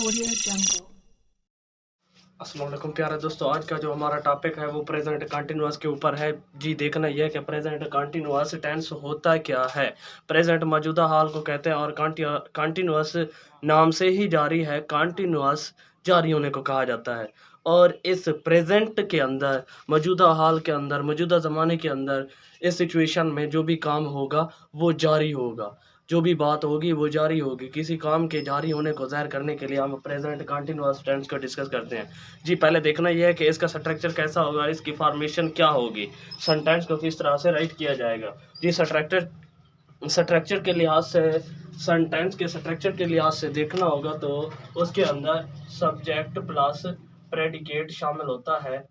Audio Jungle. अस्सलाम वालेकुम प्यारे दोस्तों, आज का जो हमारा टॉपिक है वो प्रेजेंट कंटिन्यूअस के ऊपर है। जी देखना यह है कि प्रेजेंट कंटिन्यूअस टेंस होता क्या है। प्रेजेंट मौजूदा हाल को कहते हैं और कंटिन्यूअस नाम से ही जारी है, कंटिन्यूअस जारी होने को कहा जाता है। और इस प्रेजेंट के अंदर, मौजूदा हाल के अंदर, मौजूदा ज़माने के अंदर, इस सिचुएशन में जो भी काम होगा वो जारी होगा, जो भी बात होगी वो जारी होगी। किसी काम के जारी होने को ज़ाहिर करने के लिए हम प्रेजेंट कंटिन्यूअस टेंस को डिस्कस करते हैं। जी पहले देखना यह है कि इसका स्ट्रक्चर कैसा होगा, इसकी फॉर्मेशन क्या होगी, सेंटेंस को किस तरह से राइट किया जाएगा। जी स्ट्रक्चर के लिहाज से, सेंटेंस के स्ट्रक्चर के लिहाज से देखना होगा तो उसके अंदर सब्जेक्ट प्लस प्रेडिकेट शामिल होता है।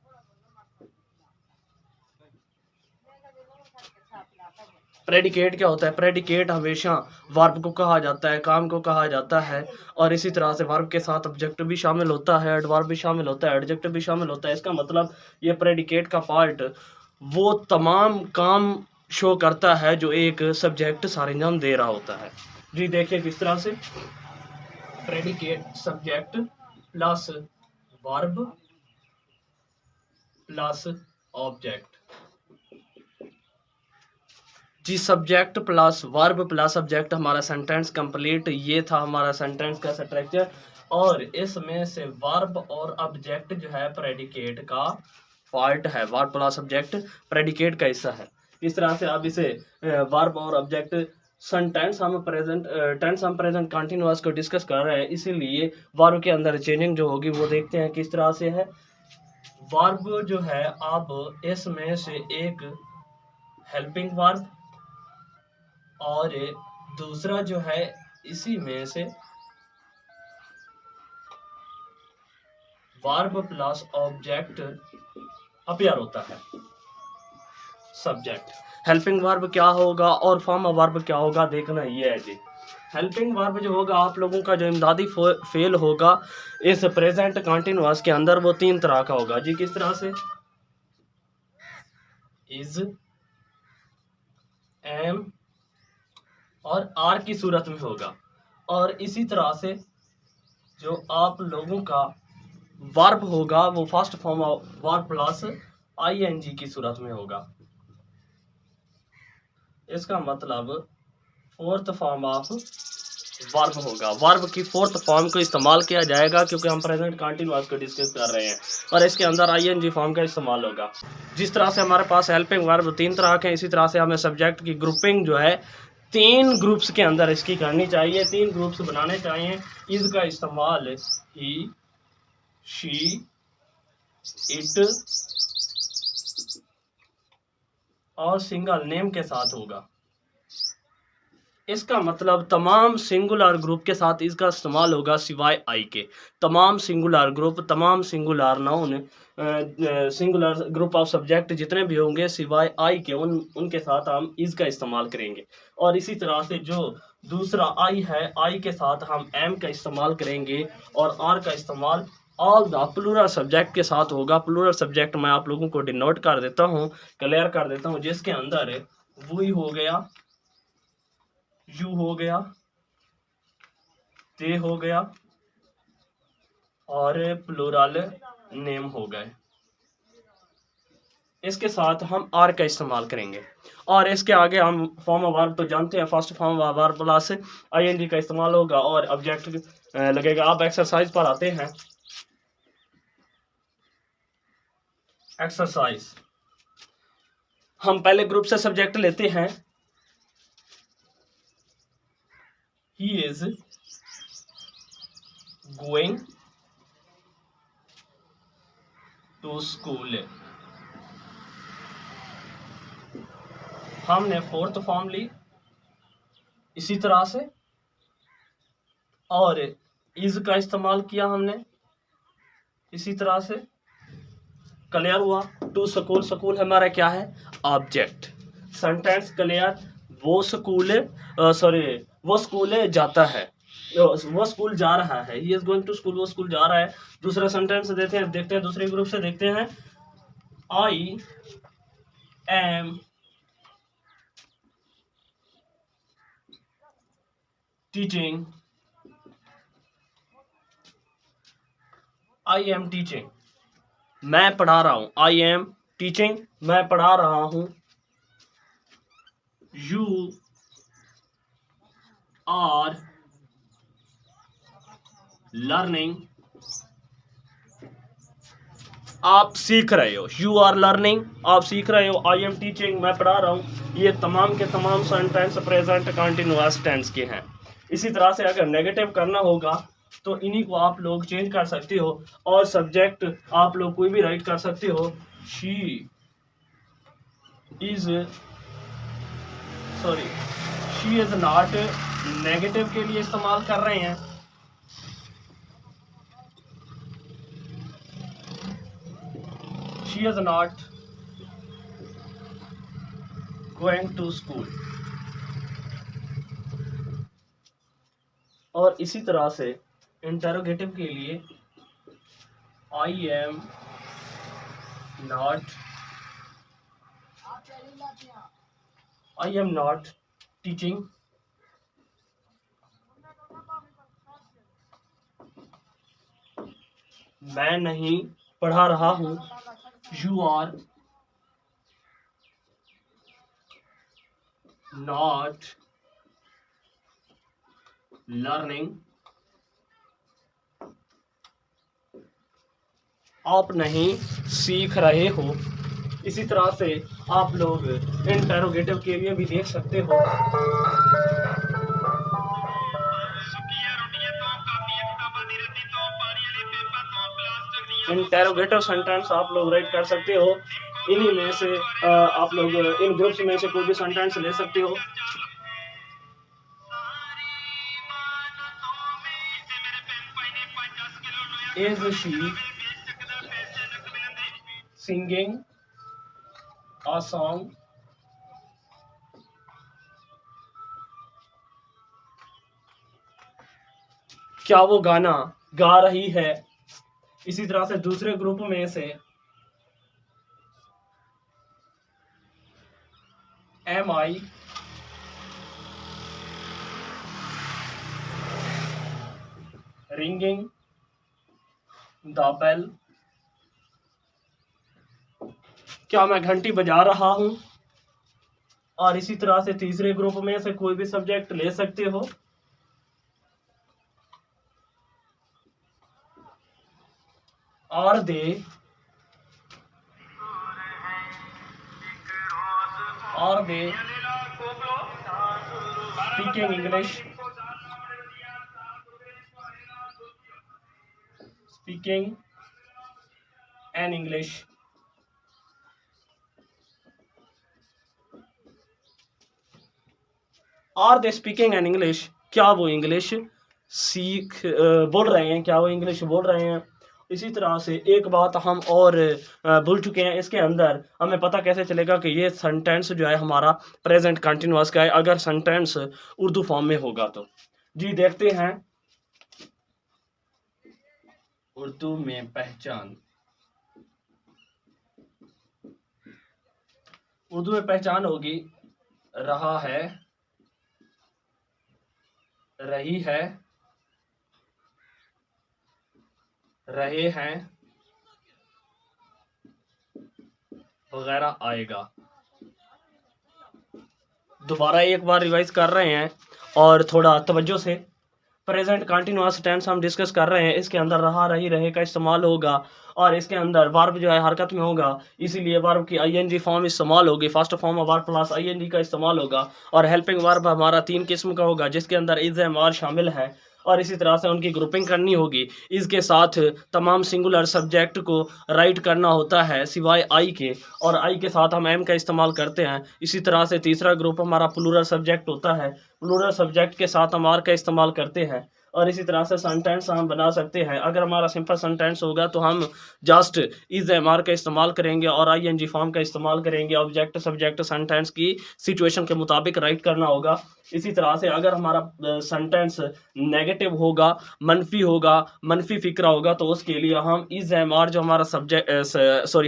प्रेडिकेट क्या होता है? प्रेडिकेट हमेशा वर्ब को कहा जाता है, काम को कहा जाता है, और इसी तरह से वर्ब के साथ ऑब्जेक्ट भी शामिल होता है, एडवर्ब भी शामिल होता है, एडजेक्टिव भी शामिल होता है। इसका मतलब ये प्रेडिकेट का पार्ट वो तमाम काम शो करता है जो एक सब्जेक्ट सरंजाम दे रहा होता है। जी देखिए किस तरह से, predicate subject plus verb plus object. जी subject plus verb plus subject हमारा सेंटेंस कंप्लीट। ये था हमारा सेंटेंस का स्ट्रक्चर, और इसमें से वर्ब और ऑब्जेक्ट जो है प्रेडिकेट का पार्ट है। वर्ब प्लस सब्जेक्ट प्रेडिकेट का हिस्सा है। इस तरह से अब इसे वर्ब और ऑब्जेक्ट सेंटेंस हम प्रेजेंट टेंस हम प्रेजेंट कंटिन्यूअस को डिस्कस कर रहे हैं, इसीलिए वर्ब के अंदर चेंजिंग जो होगी वो देखते हैं किस तरह से है। वर्ब जो है अब इसमें से एक हेल्पिंग वर्ब और दूसरा जो है इसी में से वर्ब प्लस ऑब्जेक्ट अपीयर होता है। सब्जेक्ट हेल्पिंग वर्ब क्या होगा और फॉर्म वर्ब क्या होगा देखना ये है जी। हेल्पिंग वर्ब जो होगा, आप लोगों का जो इमदादी फेल होगा इस प्रेजेंट कंटिन्यूअस के अंदर, वो तीन तरह का होगा। जी किस तरह से? इज, एम और आर की सूरत में होगा। और इसी तरह से जो आप लोगों का वर्ब होगा वो first form of verb plus ING की सूरत में होगा। इसका मतलब फोर्थ फॉर्म ऑफ वर्ब होगा। वर्ब की फोर्थ फॉर्म को इस्तेमाल किया जाएगा क्योंकि हम प्रेजेंट कंटिन्यूअस को डिस्कस कर रहे हैं, और इसके अंदर आईएनजी फॉर्म का इस्तेमाल होगा। जिस तरह से हमारे पास हेल्पिंग वर्ब तीन तरह के हैं, इसी तरह से हमें सब्जेक्ट की ग्रुपिंग जो है तीन ग्रुप्स के अंदर इसकी करनी चाहिए, तीन ग्रुप्स बनाने चाहिए। इज का इस्तेमाल ही, शी, इट और सिंगल नेम के साथ होगा। इसका मतलब तमाम सिंगुलर ग्रुप के साथ इसका इस्तेमाल होगा सिवाय आई के। तमाम सिंगुलर ग्रुप, तमाम singular noun, singular group of subject जितने भी होंगे सिवाय आई के, उनके साथ हम इज का इस्तेमाल करेंगे। और इसी तरह से जो दूसरा आई है, आई के साथ हम एम का इस्तेमाल करेंगे, और आर का इस्तेमाल ऑल द प्लूरल सब्जेक्ट के साथ होगा। प्लूरल सब्जेक्ट मैं आप लोगों को डिनोट कर देता हूँ, क्लियर कर देता हूँ, जिसके अंदर वी हो गया, यू हो गया, ते हो गया और प्लूरल नेम हो गए। इसके साथ हम आर का इस्तेमाल करेंगे, और इसके आगे हम फॉर्म ऑफ वर्ब तो जानते हैं, first form of verb plus ING का इस्तेमाल होगा और ऑब्जेक्ट लगेगा। अब एक्सरसाइज पर आते हैं। एक्सरसाइज, हम पहले ग्रुप से सब्जेक्ट लेते हैं। He is going to school. हमने फोर्थ फॉर्म ली इसी तरह से, और इज का इस्तेमाल किया हमने इसी तरह से। क्लियर हुआ? टू स्कूल, स्कूल हमारा क्या है? ऑब्जेक्ट। Sentence clear? वो स्कूल वो स्कूल जाता है, वो स्कूल जा रहा है। He is going to school, वो स्कूल जा रहा है। दूसरा सेंटेंस देखते हैं दूसरे ग्रुप से देखते हैं। I am teaching I am teaching, मैं पढ़ा रहा हूं। आई एम टीचिंग, मैं पढ़ा रहा हूं। यू आर लर्निंग, आप सीख रहे हो। यू आर लर्निंग, आप सीख रहे हो। आई एम टीचिंग, मैं पढ़ा रहा हूँ। ये तमाम के तमाम सेंटेंस प्रेजेंट कंटिन्यूअस टेंस के हैं। इसी तरह से अगर नेगेटिव करना होगा तो इन्हीं को आप लोग चेंज कर सकते हो और सब्जेक्ट आप लोग कोई भी राइट कर सकते हो। शी इज नॉट, नेगेटिव के लिए इस्तेमाल कर रहे हैं। She is not going to school. और इसी तरह से इंटरोगेटिव के लिए आई एम नॉट टीचिंग, मैं नहीं पढ़ा रहा हूं। यू आर नॉट लर्निंग, आप नहीं सीख रहे हो। इसी तरह से आप लोग इंटरोगेटिव के लिए भी देख सकते हो। इंटरोगेटिव सेंटेंस आप लोग राइट कर सकते हो। इन्हीं में से आप लोग इन ग्रुप्स में से कोई भी सेंटेंस ले सकते हो। Is she singing a song, क्या वो गाना गा रही है। इसी तरह से दूसरे ग्रुप में से am I ringing the bell, क्या मैं घंटी बजा रहा हूं। और इसी तरह से तीसरे ग्रुप में से कोई भी सब्जेक्ट ले सकते हो। Are they speaking English, speaking an English, are they speaking an English, क्या वो इंग्लिश बोल रहे हैं, क्या वो इंग्लिश बोल रहे हैं। इसी तरह से एक बात हम और भूल चुके हैं, इसके अंदर हमें पता कैसे चलेगा कि ये सेंटेंस जो है हमारा प्रेजेंट कंटिन्यूअस का है, अगर सेंटेंस उर्दू फॉर्म में होगा तो। जी देखते हैं, उर्दू में पहचान, उर्दू में पहचान होगी रहा है, रही है, रहे हैं वगैरह आएगा। दोबारा एक बार रिवाइज कर रहे हैं और थोड़ा तवज्जो से। प्रेजेंट कंटिन्यूअस टेंस हम डिस्कस कर रहे हैं, इसके अंदर रहा, रही, रहे का इस्तेमाल होगा और इसके अंदर वर्ब जो है हरकत में होगा, इसीलिए वर्ब की आईएनजी फॉर्म इस्तेमाल होगी। First form of verb plus ING का इस्तेमाल होगा। और हेल्पिंग वर्ब हमारा 3 किस्म का होगा, जिसके अंदर इज एम आर शामिल है और इसी तरह से उनकी ग्रुपिंग करनी होगी। इसके साथ तमाम सिंगुलर सब्जेक्ट को राइट करना होता है सिवाय आई के, और आई के साथ हम एम का इस्तेमाल करते हैं। इसी तरह से तीसरा ग्रुप हमारा प्लूरल सब्जेक्ट होता है, प्लूरल सब्जेक्ट के साथ हम आर का इस्तेमाल करते हैं। और इसी तरह से सेंटेंस हम बना सकते हैं। अगर हमारा सिंपल सेंटेंस होगा तो हम जस्ट इज एम आर का इस्तेमाल करेंगे और आई एन जी फॉर्म का इस्तेमाल करेंगे। ऑब्जेक्ट सब्जेक्ट सेंटेंस की सिचुएशन के मुताबिक राइट करना होगा। इसी तरह से अगर हमारा सेंटेंस नेगेटिव होगा, मनफी होगा, मनफी फिक्रा होगा, तो उसके लिए हम इज एम आर जो हमारा सब्जेक्ट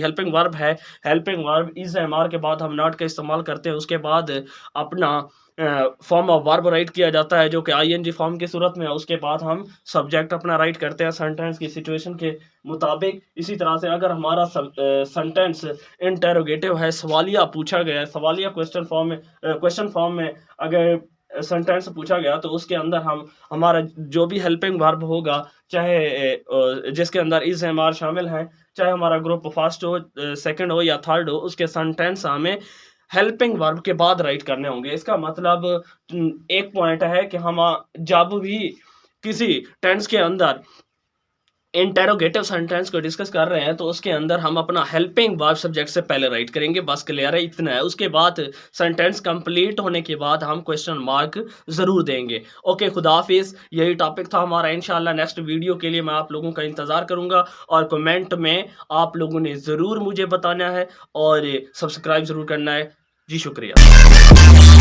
हेल्पिंग वर्ब है, helping verb is am are के बाद हम नॉट का इस्तेमाल करते हैं। उसके बाद अपना फॉर्म ऑफ वर्ब राइट किया जाता है जो कि आईएनजी फॉर्म की सूरत में है। उसके बाद हम सब्जेक्ट अपना राइट करते हैं सेंटेंस की सिचुएशन के मुताबिक। इसी तरह से अगर हमारा सेंटेंस इंटेरोगेटिव है, सवालिया पूछा गया है, सवालिया क्वेश्चन फॉर्म में अगर सेंटेंस पूछा गया तो उसके अंदर हम हमारा जो भी हेल्पिंग वर्ब होगा, चाहे जिसके अंदर इज एम आर शामिल है, चाहे हमारा ग्रुप फर्स्ट हो, सेकंड हो या थर्ड हो, उसके सेंटेंस हमें हेल्पिंग वर्ब के बाद राइट करने होंगे। इसका मतलब एक पॉइंट है कि हम जब भी किसी टेंस के अंदर इंटेरोगेटिव सेंटेंस को डिस्कस कर रहे हैं तो उसके अंदर हम अपना हेल्पिंग वर्ब सब्जेक्ट से पहले राइट करेंगे। बस क्लियर है, इतना है। उसके बाद सेंटेंस कंप्लीट होने के बाद हम क्वेश्चन मार्क जरूर देंगे। ओके, खुदा हाफिज। यही टॉपिक था हमारा। इंशाल्लाह नेक्स्ट वीडियो के लिए मैं आप लोगों का इंतजार करूंगा और कमेंट में आप लोगों ने जरूर मुझे बताना है और सब्सक्राइब जरूर करना है। जी शुक्रिया।